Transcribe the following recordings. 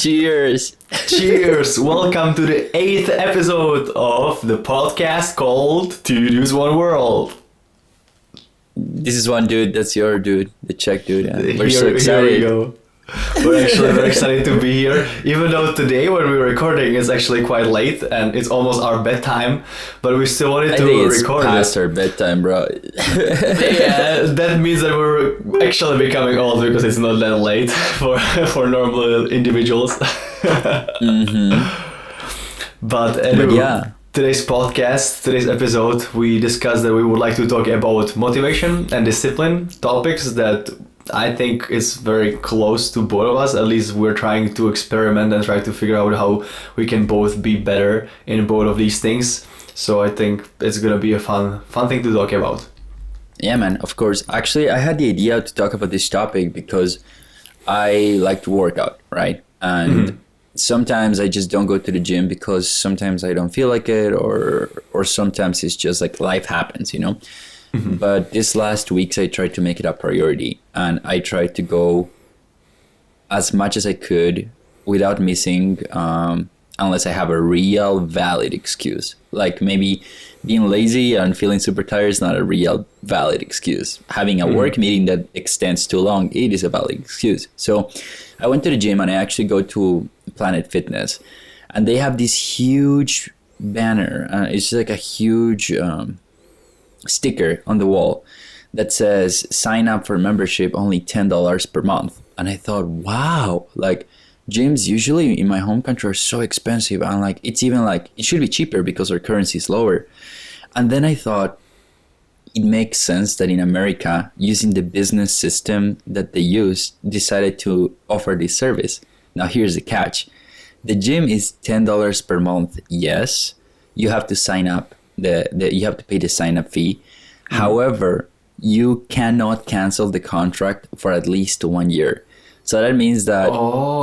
Cheers. Cheers. Welcome to the 8th episode of the podcast called TDOW's One World. This is one dude. That's your dude, the Czech dude. And we're Here- so excited. Here we go. We're actually very excited to be here, even though today when we're recording it's actually quite late and it's almost our bedtime, but we still wanted I to think it's record past it. our bedtime, bro. Yeah, that means that we're actually becoming old because it's not that late for normal individuals. But anyway, But yeah. Today's episode, we discussed that we would like to talk about motivation and discipline, topics that I think is very close to both of us. At least we're trying to experiment and try to figure out how we can both be better in both of these things. So I think it's gonna be a fun thing to talk about. Yeah, man, of course. Actually, I had the idea to talk about this topic because I like to work out, right? And sometimes I just don't go to the gym because sometimes I don't feel like it, or sometimes it's just like life happens, you know? But this last weeks, I tried to make it a priority, and I tried to go as much as I could without missing, unless I have a real valid excuse. Like maybe being lazy and feeling super tired is not a real valid excuse. Having a work meeting that extends too long, it is a valid excuse. So I went to the gym and I actually go to Planet Fitness, and they have this huge banner. It's like a huge sticker on the wall that says sign up for membership, only $10 per month. And I thought, wow, like gyms usually in my home country are so expensive, and like it's even like it should be cheaper because our currency is lower. And then I thought it makes sense that in America, using the business system that they use, decided to offer this service. Now here's the catch. The gym is $10 per month. Yes, you have to sign up. You have to pay the sign-up fee. However, you cannot cancel the contract for at least 1 year. So that means that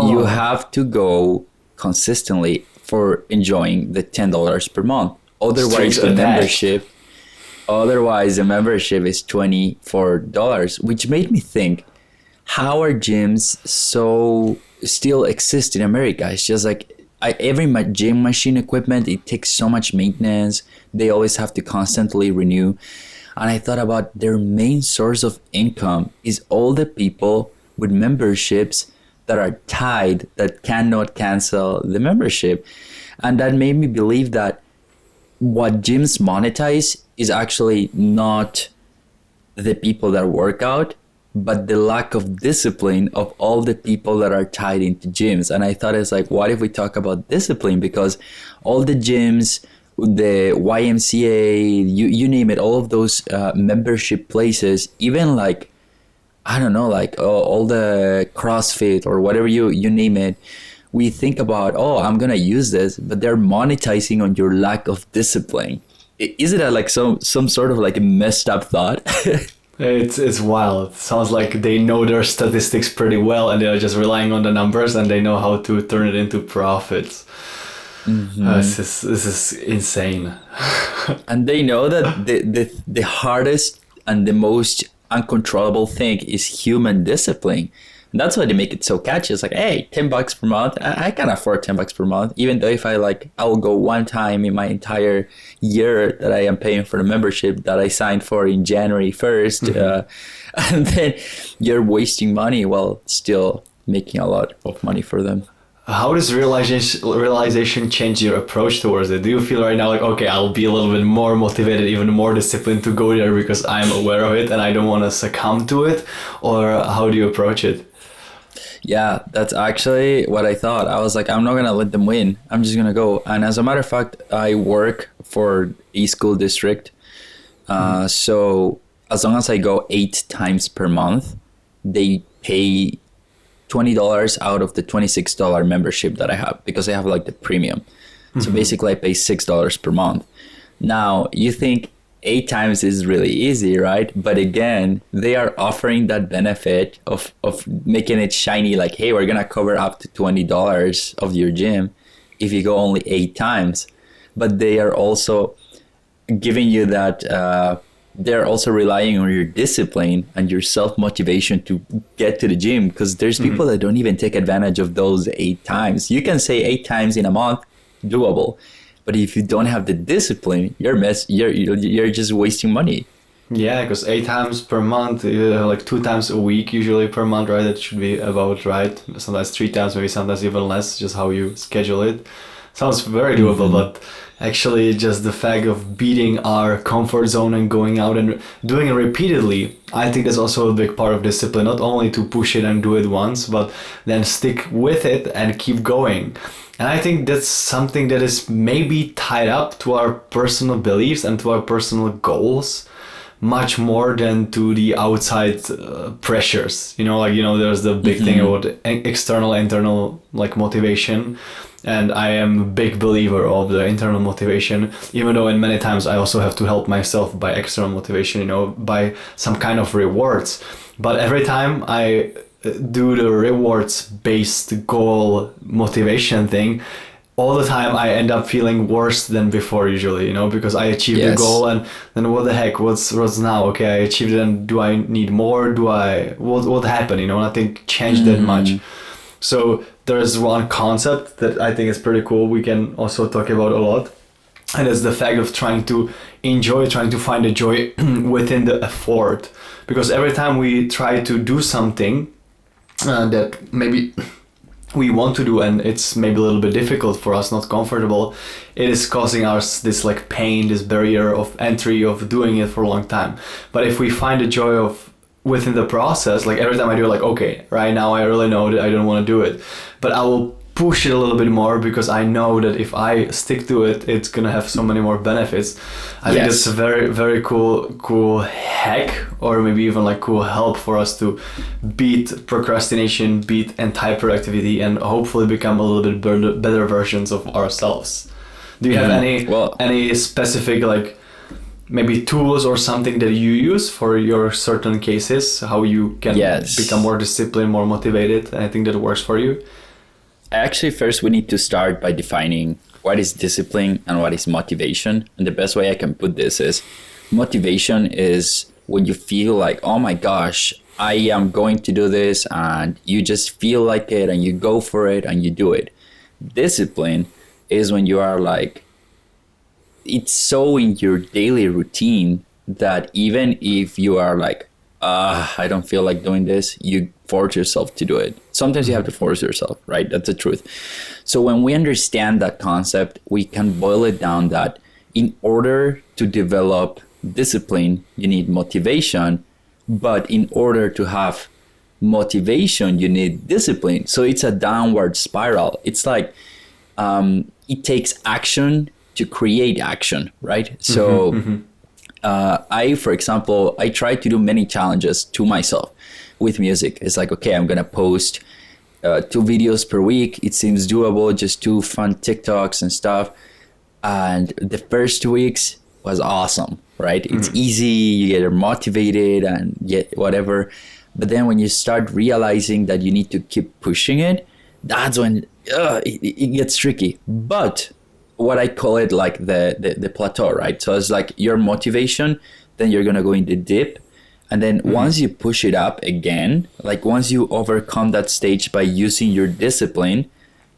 you have to go consistently for enjoying the $10 per month. Otherwise, the membership is $24, which made me think, how are gyms so still exist in America? It's just like every gym machine equipment, it takes so much maintenance. They always have to constantly renew. And I thought about their main source of income is all the people with memberships that are tied, that cannot cancel the membership. And that made me believe that what gyms monetize is actually not the people that work out, but the lack of discipline of all the people that are tied into gyms. And I thought, it's like, what if we talk about discipline? Because all the gyms, the YMCA, you name it, all of those membership places, even like, I don't know, like all the CrossFit or whatever you name it, we think about, I'm going to use this, but they're monetizing on your lack of discipline. Is it like some sort of like a messed up thought? It's wild. It sounds like they know their statistics pretty well and they're just relying on the numbers and they know how to turn it into profits. This is insane. And they know that the hardest and the most uncontrollable thing is human discipline. And that's why they make it so catchy. It's like, hey, $10 per month. I can afford $10 per month, even though if I will go one time in my entire year that I am paying for the membership that I signed for in January 1st. And then you're wasting money while still making a lot of money for them. How does realization change your approach towards it? Do you feel right now like, okay, I'll be a little bit more motivated, even more disciplined to go there because I'm aware of it and I don't want to succumb to it? Or how do you approach it? Yeah, that's actually what I thought. I was like, I'm not going to let them win. I'm just going to go. And as a matter of fact, I work for a school district. So as long as I go 8 times per month, they pay $20 out of the $26 membership that I have because I have like the premium. So basically I pay $6 per month. Now you think 8 times is really easy, right? But again, they are offering that benefit of making it shiny, like, hey, we're gonna cover up to $20 of your gym if you go only 8 times. But they are also giving you that they're also relying on your discipline and your self-motivation to get to the gym, because there's people that don't even take advantage of those 8 times. You can say 8 times in a month, doable. But if you don't have the discipline, you're just wasting money. Yeah, because 8 times per month, like 2 times a week usually per month, right? That should be about right. Sometimes 3 times, maybe sometimes even less, just how you schedule it. Sounds very doable, but actually just the fact of beating our comfort zone and going out and doing it repeatedly, I think that's also a big part of discipline. Not only to push it and do it once, but then stick with it and keep going. And I think that's something that is maybe tied up to our personal beliefs and to our personal goals much more than to the outside pressures. There's the big thing about external, internal, like motivation. And I am a big believer of the internal motivation, even though in many times I also have to help myself by external motivation, by some kind of rewards. But every time I do the rewards-based goal motivation thing, all the time I end up feeling worse than before usually, because I achieved the goal and then what the heck, what's now? Okay, I achieved it, and do I need more? What happened? Nothing changed that much. So there's one concept that I think is pretty cool. We can also talk about a lot. And it's the fact of trying to find the joy within the effort. Because every time we try to do something that maybe we want to do and it's maybe a little bit difficult for us, not comfortable, it is causing us this like pain, this barrier of entry of doing it for a long time. But if we find the joy of within the process, like every time I do it, like, okay, right now I really know that I don't want to do it, but I will push it a little bit more because I know that if I stick to it, it's gonna have so many more benefits. I think that's a very, very cool hack, or maybe even like cool help for us to beat procrastination, beat anti-productivity, and hopefully become a little bit better versions of ourselves. Do you have any specific like maybe tools or something that you use for your certain cases, how you can become more disciplined, more motivated? Anything that works for you? Actually, first we need to start by defining what is discipline and what is motivation. And the best way I can put this is motivation is when you feel like, oh my gosh, I am going to do this, and you just feel like it and you go for it and you do it. Discipline is when you are like, it's so in your daily routine that even if you are like, I don't feel like doing this, you force yourself to do it. Sometimes you have to force yourself, right? That's the truth. So when we understand that concept, we can boil it down that in order to develop discipline, you need motivation. But in order to have motivation, you need discipline. So it's a downward spiral. It's like it takes action to create action, right? So for example, I try to do many challenges to myself with music. It's like, okay, I'm gonna post 2 videos per week. It seems doable, just 2 fun TikToks and stuff. And the first 2 weeks was awesome, right? It's easy, you get motivated and get whatever. But then when you start realizing that you need to keep pushing it, that's when it gets tricky. But what I call it like the plateau, right? So it's like your motivation, then you're gonna go in the dip, and then once you push it up again, like once you overcome that stage by using your discipline,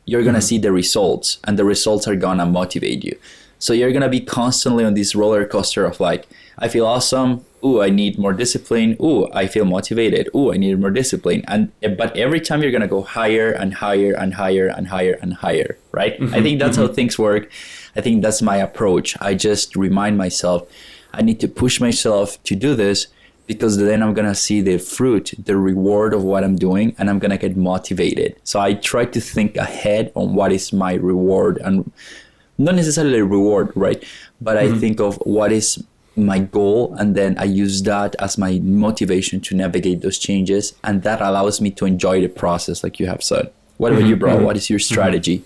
you're gonna see the results, and the results are gonna motivate you. So you're gonna be constantly on this roller coaster of like, I feel awesome. Ooh, I need more discipline. Ooh, I feel motivated. Ooh, I need more discipline. But every time you're gonna go higher and higher and higher and higher and higher, right? I think that's how things work. I think that's my approach. I just remind myself, I need to push myself to do this, because then I'm gonna see the fruit, the reward of what I'm doing, and I'm gonna get motivated. So I try to think ahead on what is my reward, and not necessarily a reward, right? But I think of what is my goal, and then I use that as my motivation to navigate those changes, and that allows me to enjoy the process, like you have said. What about you, bro? What is your strategy?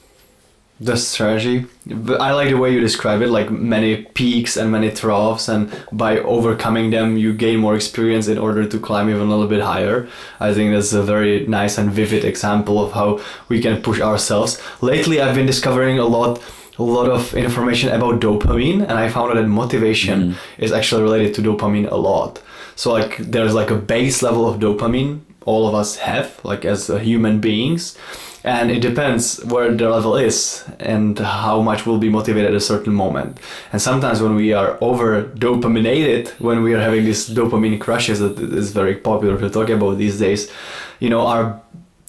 The strategy, but I like the way you describe it, like many peaks and many troughs, and by overcoming them you gain more experience in order to climb even a little bit higher. I think that's a very nice and vivid example of how we can push ourselves. Lately I've been discovering a lot a lot of information about dopamine, and I found out that motivation is actually related to dopamine a lot. So like there's like a base level of dopamine all of us have, like as human beings, and it depends where the level is and how much we'll be motivated at a certain moment. And sometimes when we are over dopaminated, when we are having these dopamine crushes that is very popular to talk about these days, you know,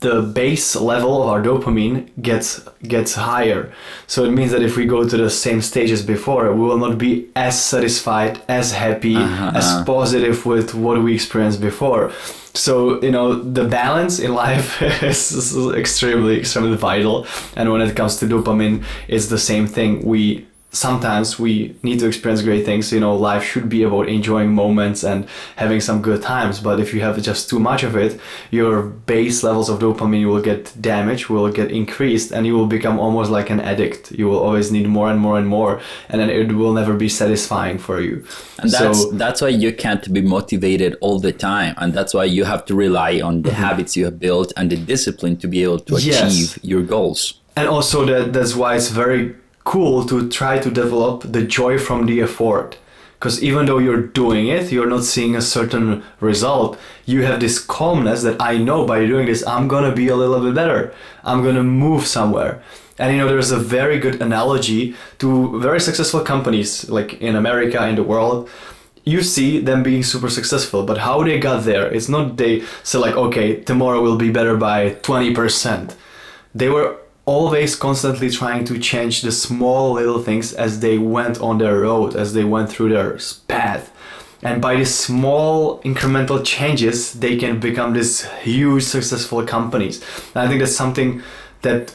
the base level of our dopamine gets higher. So it means that if we go to the same stage as before, we will not be as satisfied, as happy, as positive with what we experienced before. So, you know, the balance in life is extremely, extremely vital. And when it comes to dopamine, it's the same thing. Sometimes we need to experience great things. You know, life should be about enjoying moments and having some good times. But if you have just too much of it, your base levels of dopamine will get damaged, will get increased, and you will become almost like an addict. You will always need more and more and more, and then it will never be satisfying for you. And that's why you can't be motivated all the time. And that's why you have to rely on the habits you have built and the discipline to be able to achieve your goals. And also that's why it's very cool to try to develop the joy from the effort, because even though you're doing it, you're not seeing a certain result, you have this calmness that I know by doing this I'm gonna be a little bit better, I'm gonna move somewhere. And you know, there's a very good analogy to very successful companies like in America, in the world. You see them being super successful, but how they got there, it's not they say like, okay, tomorrow will be better by 20%. They were always constantly trying to change the small little things as they went on their road, as they went through their path. And by these small incremental changes, they can become these huge successful companies. And I think that's something that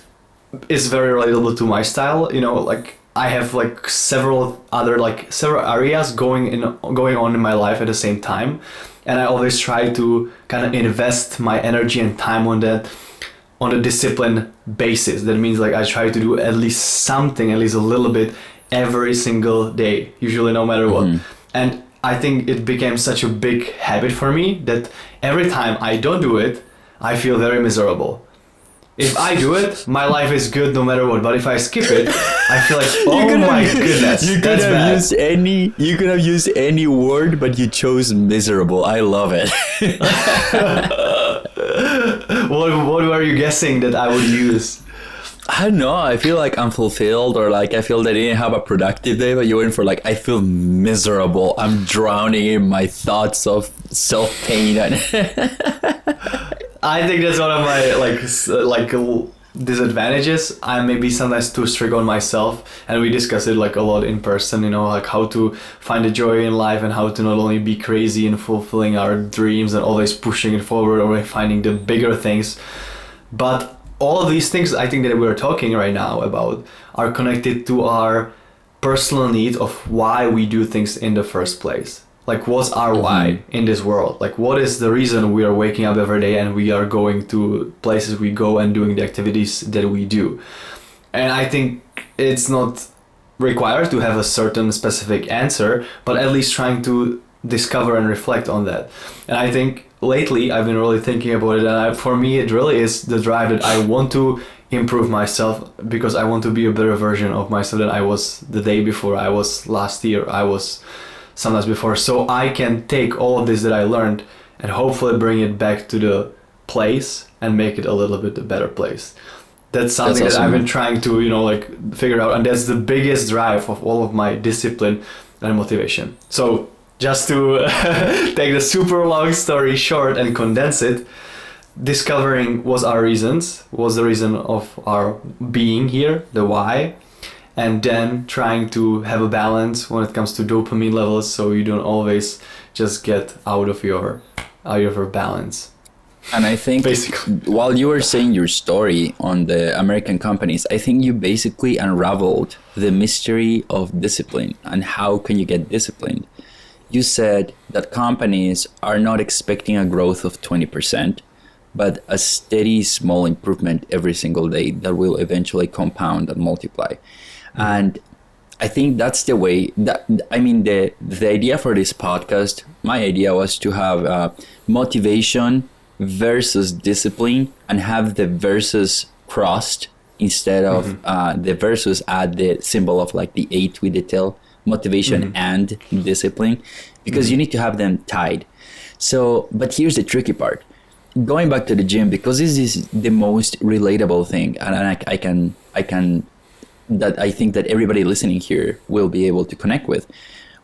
is very relatable to my style. You know, like I have like several areas going on in my life at the same time. And I always try to kind of invest my energy and time on that, on a discipline basis. That means like I try to do at least something, at least a little bit every single day, usually no matter what. And I think it became such a big habit for me that every time I don't do it, I feel very miserable. If I do it, my life is good no matter what. But if I skip it, I feel like, oh my goodness, you could have used any word, but you chose miserable. I love it. What were you guessing that I would use? I don't know. I feel like unfulfilled, or like I feel that I didn't have a productive day, but you went for like, I feel miserable. I'm drowning in my thoughts of self-pain. I think that's one of my disadvantages. I'm maybe sometimes too strict on myself, and we discuss it like a lot in person, you know, like how to find the joy in life and how to not only be crazy and fulfilling our dreams and always pushing it forward or finding the bigger things. But all of these things I think that we're talking right now about are connected to our personal need of why we do things in the first place. Like, what's our why in this world? Like, what is the reason we are waking up every day and we are going to places we go and doing the activities that we do? And I think it's not required to have a certain specific answer, but at least trying to discover and reflect on that. And I think lately I've been really thinking about it, and for me it really is the drive that I want to improve myself, because I want to be a better version of myself than I was the day before, I was last year, I was sometimes before. So I can take all of this that I learned and hopefully bring it back to the place and make it a little bit a better place. That's something that I've been trying to, you know, like figure out, and that's the biggest drive of all of my discipline and motivation. So just to take the super long story short and condense it, discovering was the reason of our being here, the why, and then trying to have a balance when it comes to dopamine levels, so you don't always just get out of your balance. And I think basically, while you were saying your story on the American companies, I think you basically unraveled the mystery of discipline and how can you get disciplined. You said that companies are not expecting a growth of 20%, but a steady small improvement every single day that will eventually compound and multiply. And I think that's the way that, I mean, the idea for this podcast, my idea was to have motivation versus discipline and have the versus crossed instead of the versus, add the symbol of like the 8 with the tail, motivation and discipline, because you need to have them tied. So, but here's the tricky part. Going back to the gym, because this is the most relatable thing, and I can that I think that everybody listening here will be able to connect with.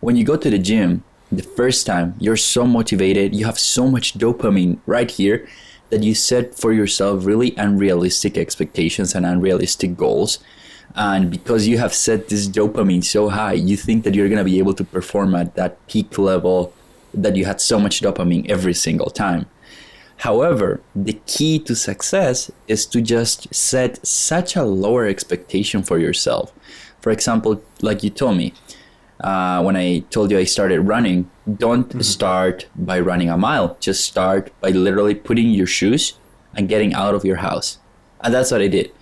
When you go to the gym, the first time you're so motivated, you have so much dopamine right here that you set for yourself really unrealistic expectations and unrealistic goals. And because you have set this dopamine so high, you think that you're going to be able to perform at that peak level that you had so much dopamine every single time. However, the key to success is to just set such a lower expectation for yourself. For example, like you told me, when I told you I started running, don't start by running a mile. Just start by literally putting your shoes and getting out of your house. And that's what I did.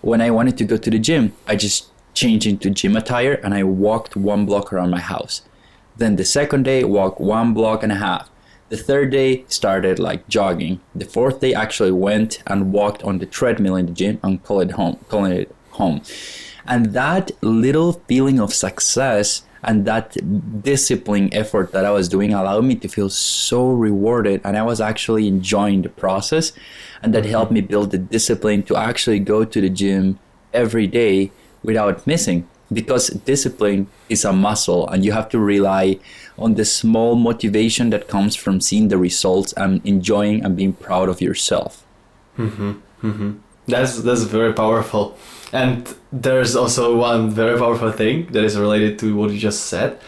When I wanted to go to the gym, I just changed into gym attire and I walked 1 block around my house. Then the second day, walked 1.5 blocks. The third day, started like jogging. The fourth day, actually went and walked on the treadmill in the gym and calling it home. And that little feeling of success and that discipline effort that I was doing allowed me to feel so rewarded, and I was actually enjoying the process, and that helped me build the discipline to actually go to the gym every day without missing, because discipline is a muscle and you have to rely on the small motivation that comes from seeing the results and enjoying and being proud of yourself. That's very powerful. And there's also one very powerful thing that is related to what you just said.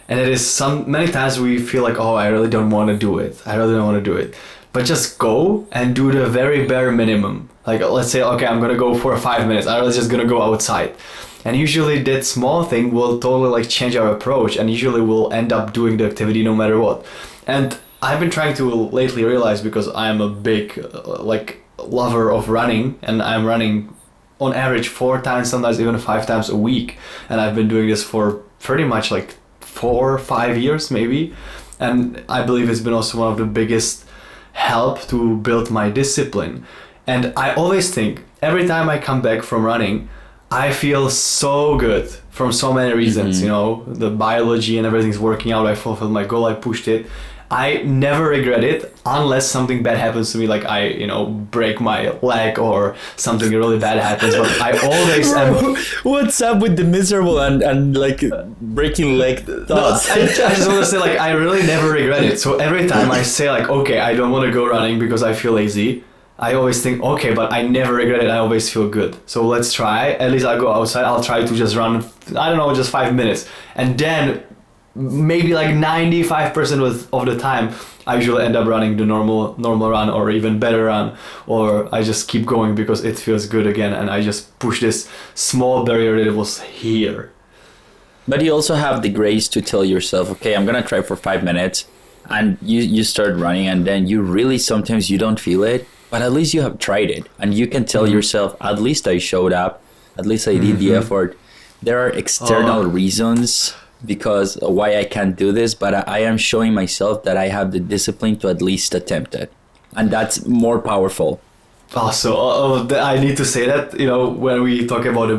And it is many times we feel like, oh, I really don't want to do it. I really don't want to do it. But just go and do the very bare minimum. Like, let's say, okay, I'm going to go for 5 minutes. I'm just going to go outside. And usually that small thing will totally like change our approach, and usually we'll end up doing the activity no matter what. And I've been trying to lately realize, because I'm a big lover of running, and I'm running on average 4 times, sometimes even 5 times a week. And I've been doing this for pretty much like 4 or 5 years maybe. And I believe it's been also one of the biggest help to build my discipline. And I always think every time I come back from running, I feel so good from so many reasons, you know, the biology and everything's working out. I fulfilled my goal, I pushed it. I never regret it unless something bad happens to me, like I, break my leg or something really bad happens. But I always am. What's up with the miserable and like breaking leg thoughts? No, I just want to say, like, I really never regret it. So every time I say, like, okay, I don't want to go running because I feel lazy, I always think, okay, but I never regret it. I always feel good. So let's try. At least I'll go outside. I'll try to just run, I don't know, just 5 minutes. And then maybe like 95% of the time, I usually end up running the normal run, or even better run, or I just keep going because it feels good again, and I just push this small barrier that was here. But you also have the grace to tell yourself, okay, I'm gonna try for 5 minutes, and you start running, and then you really sometimes you don't feel it, but at least you have tried it, and you can tell yourself, at least I showed up, at least I did the effort. There are external reasons because why I can't do this, but I am showing myself that I have the discipline to at least attempt it, and that's more powerful. Also, I need to say that, when we talk about the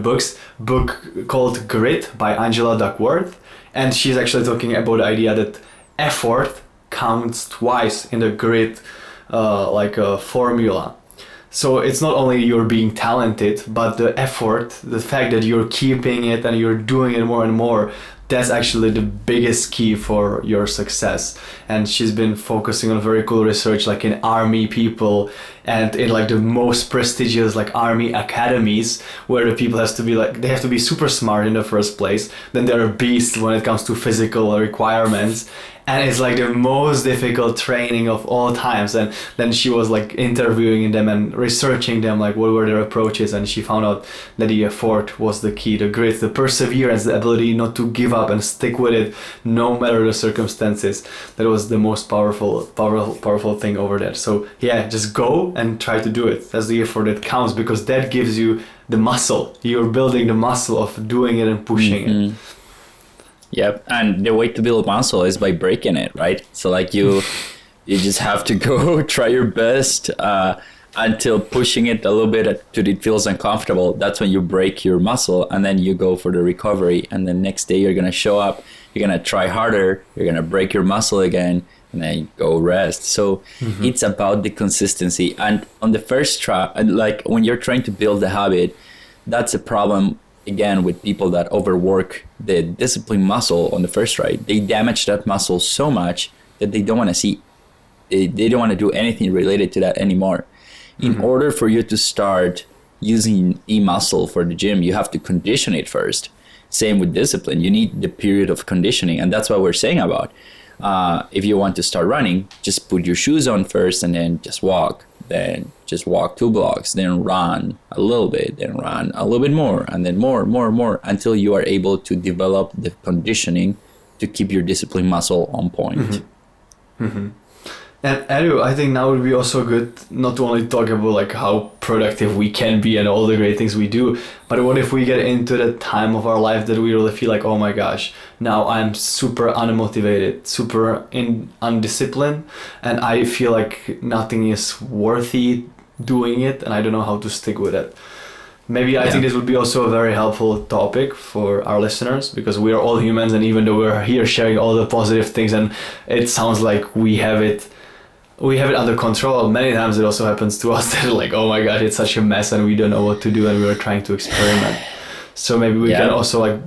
book called Grit by Angela Duckworth, and she's actually talking about the idea that effort counts twice in the grit formula. So it's not only you're being talented, but the effort, the fact that you're keeping it and you're doing it more and more, that's actually the biggest key for your success. And she's been focusing on very cool research, like in army people and in like the most prestigious like army academies, where the people they have to be super smart in the first place. Then they're beasts when it comes to physical requirements. And it's like the most difficult training of all times. And then she was like interviewing them and researching them, like what were their approaches. And she found out that the effort was the key, the grit, the perseverance, the ability not to give up and stick with it no matter the circumstances. That was the most powerful thing over there. So yeah, just go and try to do it. That's the effort that counts, because that gives you the muscle. You're building the muscle of doing it and pushing it. Yep, and the way to build muscle is by breaking it, right? So like you just have to go try your best. until pushing it a little bit till it feels uncomfortable. That's when you break your muscle, and then you go for the recovery. And the next day you're going to show up, you're going to try harder, you're going to break your muscle again, and then go rest. So it's about the consistency. And on the first try, like when you're trying to build a habit, that's a problem again with people that overwork the discipline muscle on the first try. They damage that muscle so much that they don't want to see, they don't want to do anything related to that anymore. In order for you to start using e-muscle for the gym, you have to condition it first. Same with discipline. You need the period of conditioning. And that's what we're saying about. If you want to start running, just put your shoes on first and then just walk. Then just walk 2 blocks, then run a little bit, then run a little bit more, and then more, until you are able to develop the conditioning to keep your discipline muscle on point. And Edu, I think now would be also good not to only talk about like how productive we can be and all the great things we do, but what if we get into the time of our life that we really feel like, oh my gosh, now I'm super unmotivated, super undisciplined, and I feel like nothing is worthy doing it, and I don't know how to stick with it. Maybe I think this would be also a very helpful topic for our listeners, because we are all humans, and even though we're here sharing all the positive things and it sounds like we have it under control, many times it also happens to us that like, oh my god, it's such a mess and we don't know what to do and we're trying to experiment. So maybe we can also like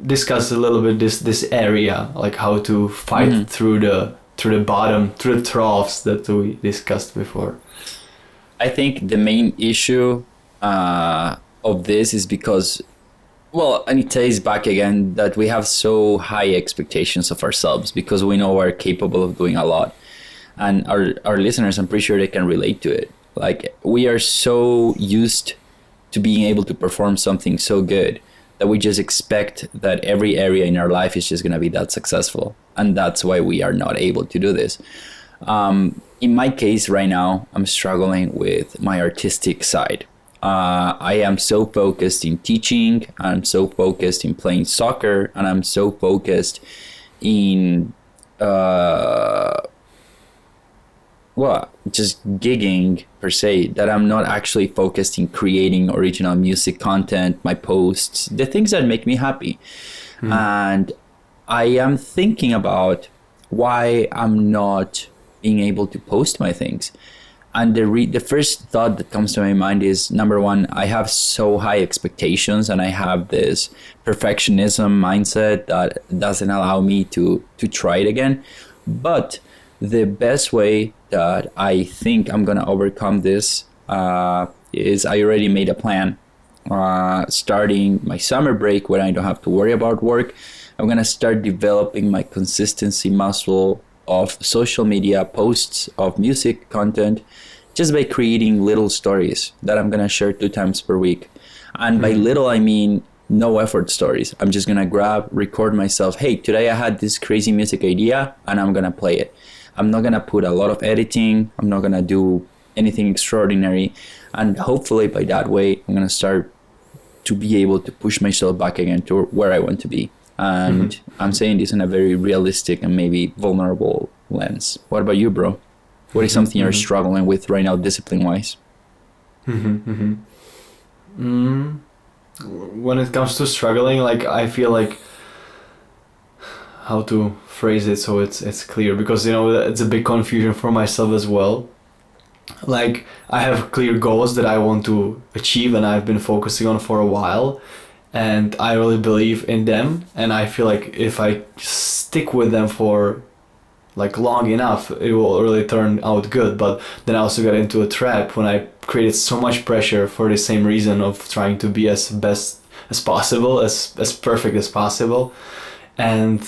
discuss a little bit this area, like how to fight through the bottom, through the troughs that we discussed before. I think the main issue of this is because, well, and it ties back again that we have so high expectations of ourselves because we know we're capable of doing a lot. And our listeners, I'm pretty sure they can relate to it. Like, we are so used to being able to perform something so good that we just expect that every area in our life is just going to be that successful. And that's why we are not able to do this. In my case right now, I'm struggling with my artistic side. I am so focused in teaching, I'm so focused in playing soccer, and I'm so focused in just gigging per se, that I'm not actually focused in creating original music content, my posts, the things that make me happy. And I am thinking about why I'm not being able to post my things. And the first thought that comes to my mind is, number one, I have so high expectations and I have this perfectionism mindset that doesn't allow me to try it again. But the best way that I think I'm going to overcome this is I already made a plan. Starting my summer break when I don't have to worry about work, I'm going to start developing my consistency muscle of social media posts, of music content, just by creating little stories that I'm going to share 2 times per week. And by little, I mean no effort stories. I'm just going to record myself. Hey, today I had this crazy music idea and I'm going to play it. I'm not going to put a lot of editing. I'm not going to do anything extraordinary. And hopefully by that way, I'm going to start to be able to push myself back again to where I want to be. And I'm saying this in a very realistic and maybe vulnerable lens. What about you, bro? What is something you're struggling with right now, discipline-wise? When it comes to struggling, like, I feel like how to phrase it so it's clear, because, you know, it's a big confusion for myself as well. Like, I have clear goals that I want to achieve and I've been focusing on for a while, and I really believe in them, and I feel like if I stick with them for like long enough, it will really turn out good. But then I also got into a trap when I created so much pressure for the same reason of trying to be as best as possible, as perfect as possible, and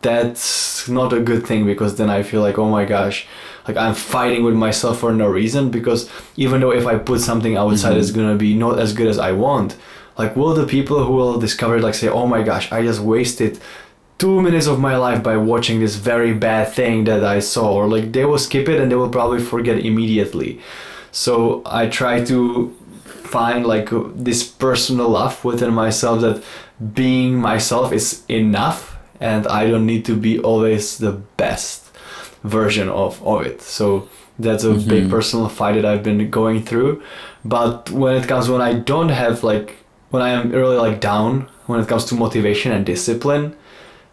that's not a good thing, because then I feel like, oh my gosh, like I'm fighting with myself for no reason, because even though if I put something outside it's gonna be not as good as I want, like, will the people who will discover it like say, oh my gosh, I just wasted 2 minutes of my life by watching this very bad thing that I saw, or like they will skip it and they will probably forget immediately. So I try to find like this personal love within myself, that being myself is enough and I don't need to be always the best version of it. So That's a big personal fight that I've been going through. But when I don't have like, when I am really like down, when it comes to motivation and discipline,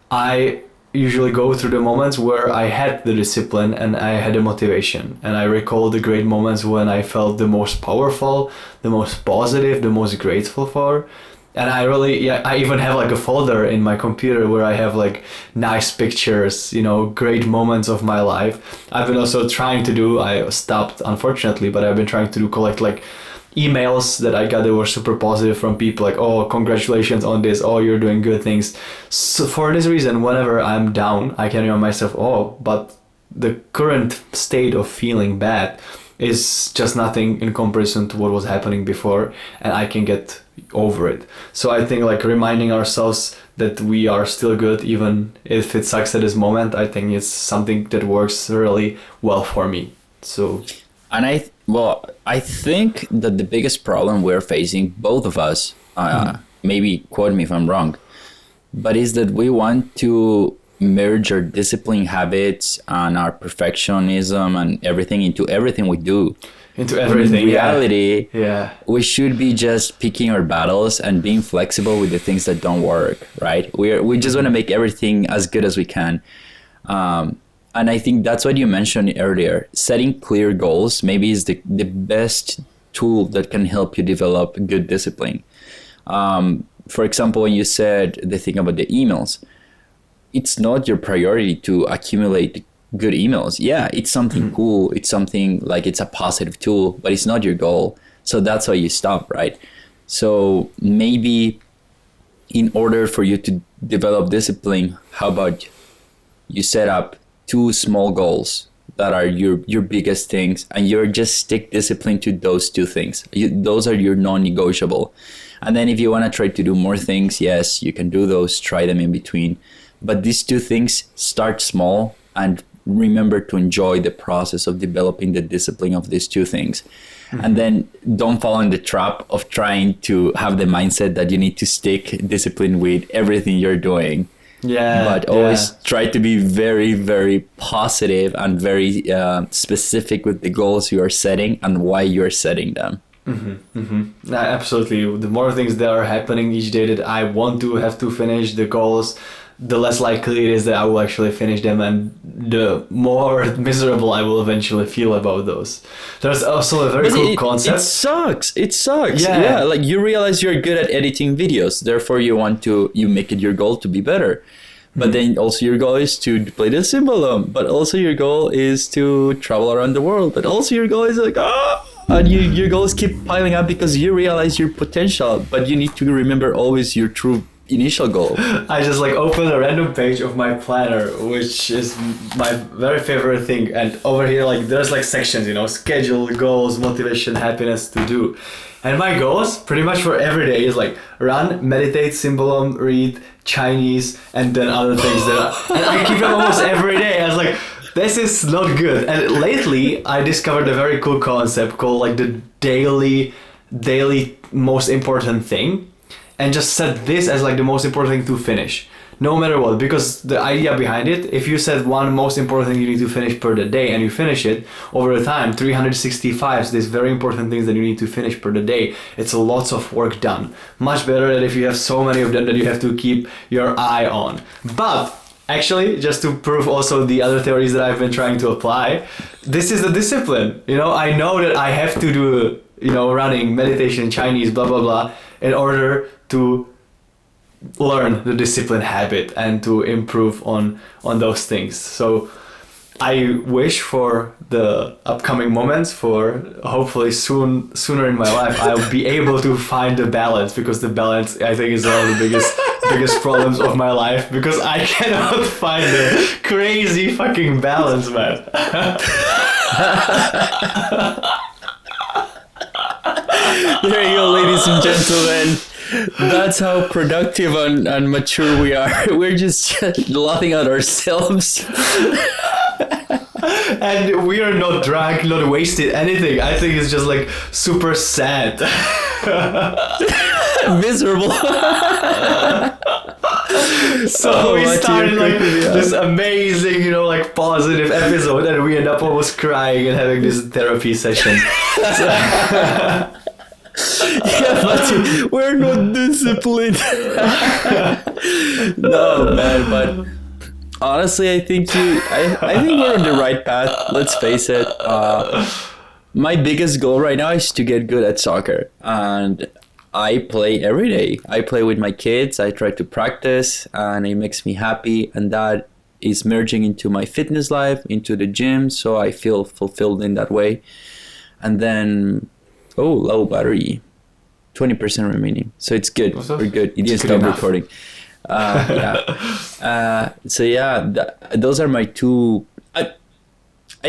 I usually go through the moments where I had the discipline and I had the motivation. And I recall the great moments when I felt the most powerful, the most positive, the most grateful for. And I even have like a folder in my computer where I have like nice pictures, great moments of my life. I've been also trying to do, I stopped unfortunately, but I've been trying to collect like emails that I got that were super positive from people like, oh, congratulations on this, oh, you're doing good things. So for this reason, whenever I'm down, I can remind myself, oh, but the current state of feeling bad is just nothing in comparison to what was happening before, and I can get over it. So I think like reminding ourselves that we are still good even if it sucks at this moment, I think it's something that works really well for me. So, and I think that the biggest problem we're facing, both of us, maybe quote me if I'm wrong, but is that we want to merge our discipline habits and our perfectionism and everything into everything we do. Into everything. In reality, yeah. We should be just picking our battles and being flexible with the things that don't work, right? We just want to make everything as good as we can. And I think that's what you mentioned earlier. Setting clear goals maybe is the best tool that can help you develop good discipline. For example, when you said the thing about the emails, it's not your priority to accumulate good emails. Yeah, it's something cool. It's something like it's a positive tool, but it's not your goal. So that's why you stop, right? So maybe in order for you to develop discipline, how about you set up 2 small goals that are your biggest things, and you're just stick discipline to those 2 things. Those are your non-negotiable. And then if you want to try to do more things, yes, you can do those, try them in between. But these 2 things, start small and remember to enjoy the process of developing the discipline of these 2 things. And then don't fall in the trap of trying to have the mindset that you need to stick discipline with everything you're doing. Yeah. But always try to be very, very positive and very specific with the goals you are setting and why you're setting them. Absolutely. The more things that are happening each day that I want to have to finish the goals, the less likely it is that I will actually finish them, and the more miserable I will eventually feel about those. There's also a very cool concept. It sucks. Yeah, like you realize you're good at editing videos, therefore you make it your goal to be better. But then also your goal is to play the cymbalum, but also your goal is to travel around the world, but also your goal is like, and your goals keep piling up because you realize your potential, but you need to remember always your true initial goal. I just like open a random page of my planner, which is my very favorite thing, and over here like there's like sections, schedule, goals, motivation, happiness, to do. And my goals pretty much for every day is like run, meditate, cymbalum, read, Chinese, and then other things and I keep them almost every day. I was like, this is not good. And lately I discovered a very cool concept called like the daily most important thing, and just set this as like the most important thing to finish, no matter what. Because the idea behind it, if you set one most important thing you need to finish per the day and you finish it over the time, 365 is these very important things that you need to finish per the day. It's lots of work done. Much better than if you have so many of them that you have to keep your eye on. But actually, just to prove also the other theories that I've been trying to apply, this is the discipline. I know that I have to do, running, meditation, Chinese, blah, blah, blah, in order to learn the discipline habit and to improve on those things. So I wish for the upcoming moments, for hopefully sooner in my life, I'll be able to find the balance, because the balance I think is one of the biggest problems of my life, because I cannot find the crazy fucking balance, man. There you go, ladies and gentlemen. That's how productive and mature we are. We're just laughing at ourselves. And we are not drunk, not wasted, anything. I think it's just like super sad. Miserable. So we Matej, started you're like cracking me up. this amazing, like positive episode, and we end up almost crying and having this therapy session. Yeah, but we're not disciplined. No, man, but honestly, I think we're on the right path. Let's face it. My biggest goal right now is to get good at soccer, and I play every day. I play with my kids. I try to practice, and it makes me happy, and that is merging into my fitness life, into the gym, so I feel fulfilled in that way. And then, low battery, 20% remaining, so it's good. We're good. It didn't stop recording. So yeah, those are my two. I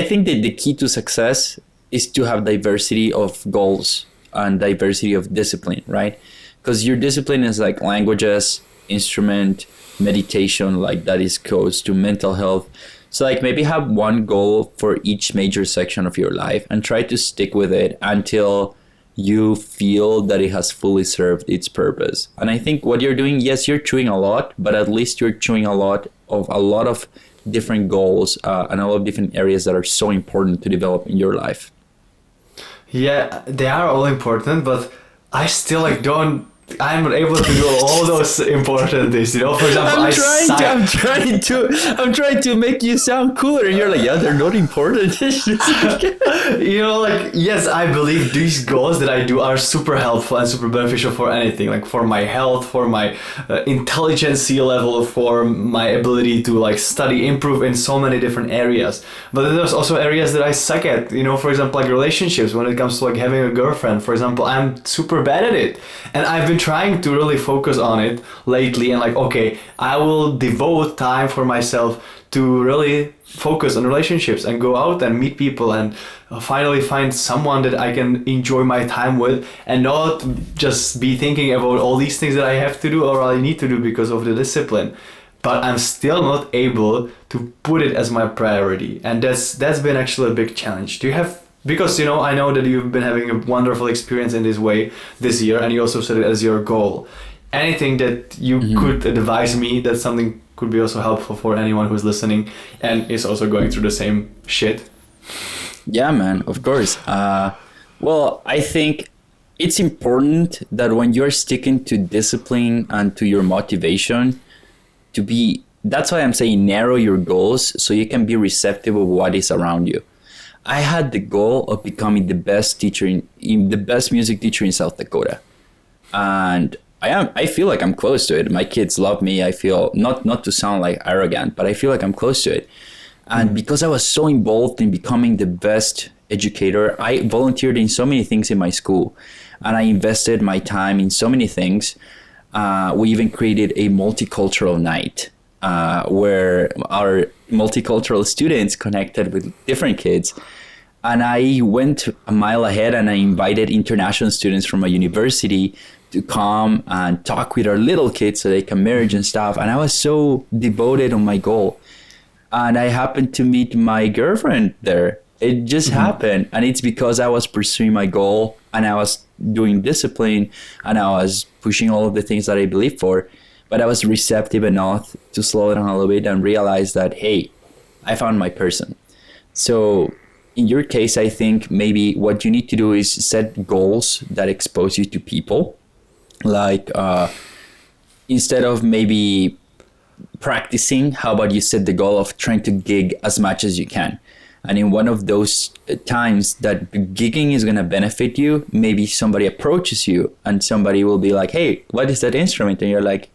think that the key to success is to have diversity of goals and diversity of discipline, right? Because your discipline is like languages, instrument, meditation, like that is close to mental health. So like maybe have one goal for each major section of your life and try to stick with it until you feel that it has fully served its purpose. And I think what you're doing, yes, you're chewing a lot, but at least you're chewing a lot of different goals and a lot of different areas that are so important to develop in your life. Yeah, they are all important, but I still I'm not able to do all those important things. For example, I'm trying to make you sound cooler, and you're like, yeah, they're not important. Yes, I believe these goals that I do are super helpful and super beneficial for anything, like for my health, for my intelligence level, for my ability to study, improve in so many different areas. But then there's also areas that I suck at, for example, like relationships. When it comes to having a girlfriend, for example, I'm super bad at it, and I've been trying to really focus on it lately, and okay, I will devote time for myself to really focus on relationships and go out and meet people and finally find someone that I can enjoy my time with and not just be thinking about all these things that I have to do or I need to do because of the discipline. But I'm still not able to put it as my priority, and that's been actually a big challenge. Do you have, because I know that you've been having a wonderful experience in this way this year, and you also set it as your goal. Anything that you could advise me that something could be also helpful for anyone who's listening and is also going through the same shit? Yeah, man, of course. Well, I think it's important that when you're sticking to discipline and to your motivation, that's why I'm saying narrow your goals so you can be receptive of what is around you. I had the goal of becoming the best teacher the best music teacher in South Dakota, and I feel like I'm close to it. My kids love me. I feel not to sound like arrogant, but I feel like I'm close to it. And because I was so involved in becoming the best educator, I volunteered in so many things in my school, and I invested my time in so many things. We even created a multicultural night where our multicultural students connected with different kids. And I went a mile ahead and I invited international students from a university to come and talk with our little kids so they can merge and stuff. And I was so devoted on my goal. And I happened to meet my girlfriend there. It just happened. And it's because I was pursuing my goal and I was doing discipline and I was pushing all of the things that I believe for. But I was receptive enough to slow down a little bit and realize that, hey, I found my person. So in your case, I think maybe what you need to do is set goals that expose you to people. Like instead of maybe practicing, how about you set the goal of trying to gig as much as you can? And in one of those times that gigging is going to benefit you, maybe somebody approaches you and somebody will be like, hey, what is that instrument? And you're like,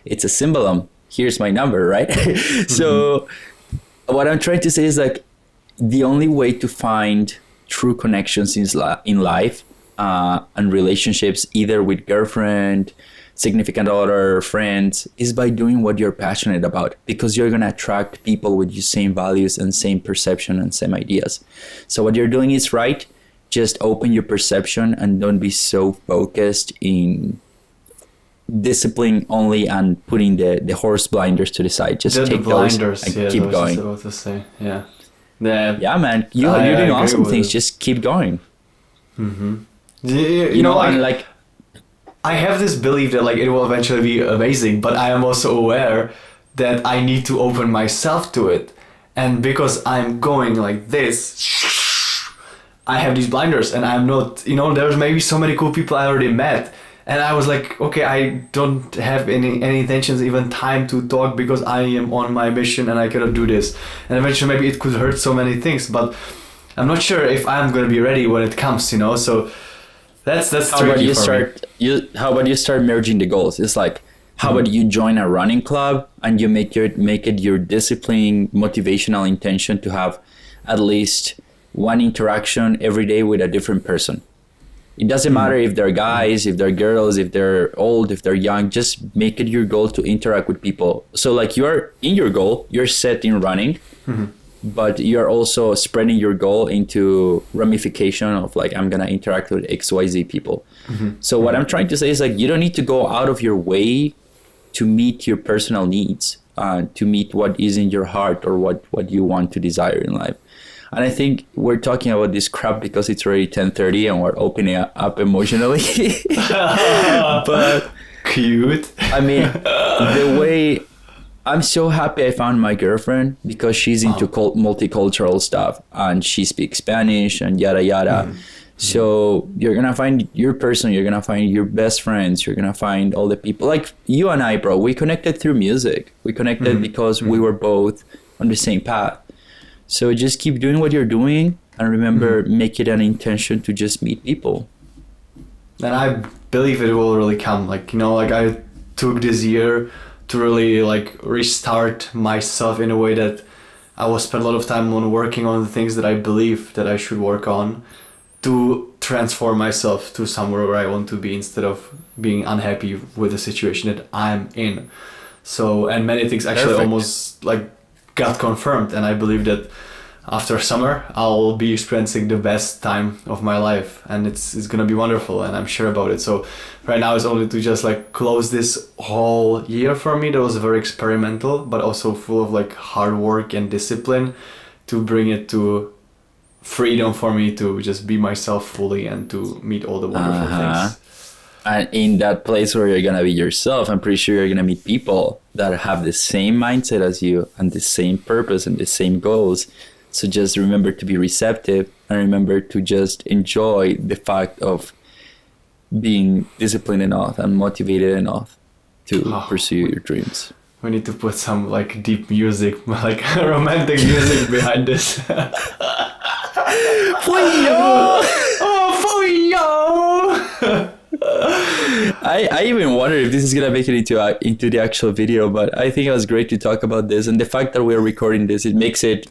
it's a cymbalum. Here's my number, right? So what I'm trying to say is like the only way to find true connections in life and relationships, either with girlfriend, significant other, friends, is by doing what you're passionate about, because you're going to attract people with your same values and same perception and same ideas. So what you're doing is right. Just open your perception and don't be so focused in discipline only and putting the horse blinders to the side. Just take those and keep going. About to say. Yeah, man. You're doing awesome things. Just keep going. Mm-hmm. And like, I have this belief that like it will eventually be amazing, but I am also aware that I need to open myself to it. And because I'm going like this, I have these blinders and I'm not, there's maybe so many cool people I already met. And I was like, okay, I don't have any intentions, even time to talk because I am on my mission and I cannot do this. And eventually maybe it could hurt so many things, but I'm not sure if I'm going to be ready when it comes, so that's How tricky about you for me. how about you start merging the goals? It's like, how about you join a running club and you make it your discipline, motivational intention to have at least one interaction every day with a different person. It doesn't matter if they're guys, if they're girls, if they're old, if they're young, just make it your goal to interact with people. So like you're in your goal, you're set in running, but you're also spreading your goal into ramification of like, I'm going to interact with XYZ people. So what I'm trying to say is like, you don't need to go out of your way to meet your personal needs, to meet what is in your heart or what you want to desire in life. And I think we're talking about this crap because it's already 10:30 and we're opening up emotionally. But cute. I mean, the way I'm so happy I found my girlfriend because she's into multicultural stuff and she speaks Spanish and yada yada. So you're going to find your person, you're going to find your best friends, you're going to find all the people. Like you and I, bro, we connected through music. We connected because we were both on the same path. So just keep doing what you're doing and remember, make it an intention to just meet people. And I believe it will really come. Like, like I took this year to really like restart myself in a way that I will spend a lot of time on working on the things that I believe that I should work on to transform myself to somewhere where I want to be instead of being unhappy with the situation that I'm in. So, and many things actually almost like got confirmed, and I believe that after summer I'll be experiencing the best time of my life, and it's gonna be wonderful, and I'm sure about it. So right now it's only to just like close this whole year for me that was very experimental but also full of like hard work and discipline, to bring it to freedom for me to just be myself fully and to meet all the wonderful things. And in that place where you're going to be yourself, I'm pretty sure you're going to meet people that have the same mindset as you and the same purpose and the same goals. So just remember to be receptive and remember to just enjoy the fact of being disciplined enough and motivated enough to pursue your dreams. We need to put some like deep music, like romantic music behind this. I even wonder if this is gonna make it into the actual video, but I think it was great to talk about this, and the fact that we're recording this, it makes it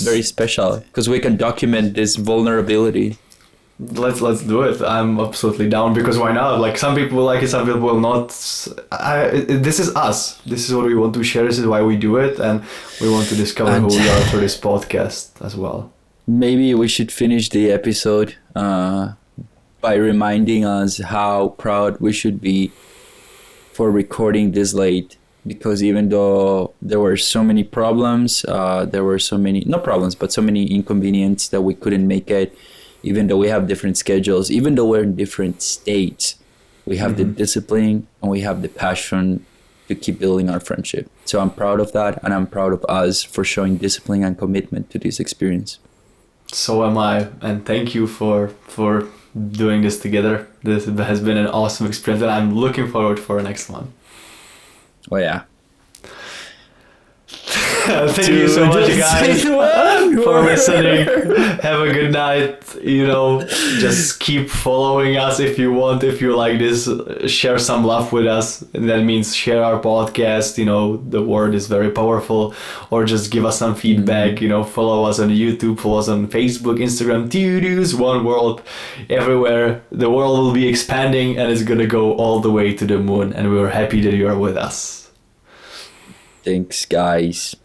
very special because we can document this vulnerability. Let's do it. I'm absolutely down, because why not? Like, some people will like it, some people will not. This is us. This is what we want to share. This is why we do it, and we want to discover who we are through this podcast as well. Maybe we should finish the episode by reminding us how proud we should be for recording this late, because even though there were so many problems, there were so many, not problems, but so many inconveniences that we couldn't make it, even though we have different schedules, even though we're in different states, we have the discipline and we have the passion to keep building our friendship. So I'm proud of that, and I'm proud of us for showing discipline and commitment to this experience. So am I, and thank you for doing this together. This has been an awesome experience, and I'm looking forward for the next one. Oh yeah. Thank you so much, guys, for listening. Have a good night. Just keep following us if you want. If you like this, share some love with us. And that means share our podcast. The word is very powerful. Or just give us some feedback. Follow us on YouTube, follow us on Facebook, Instagram, TDOW, One World, everywhere. The world will be expanding, and it's gonna go all the way to the moon. And we're happy that you are with us. Thanks, guys.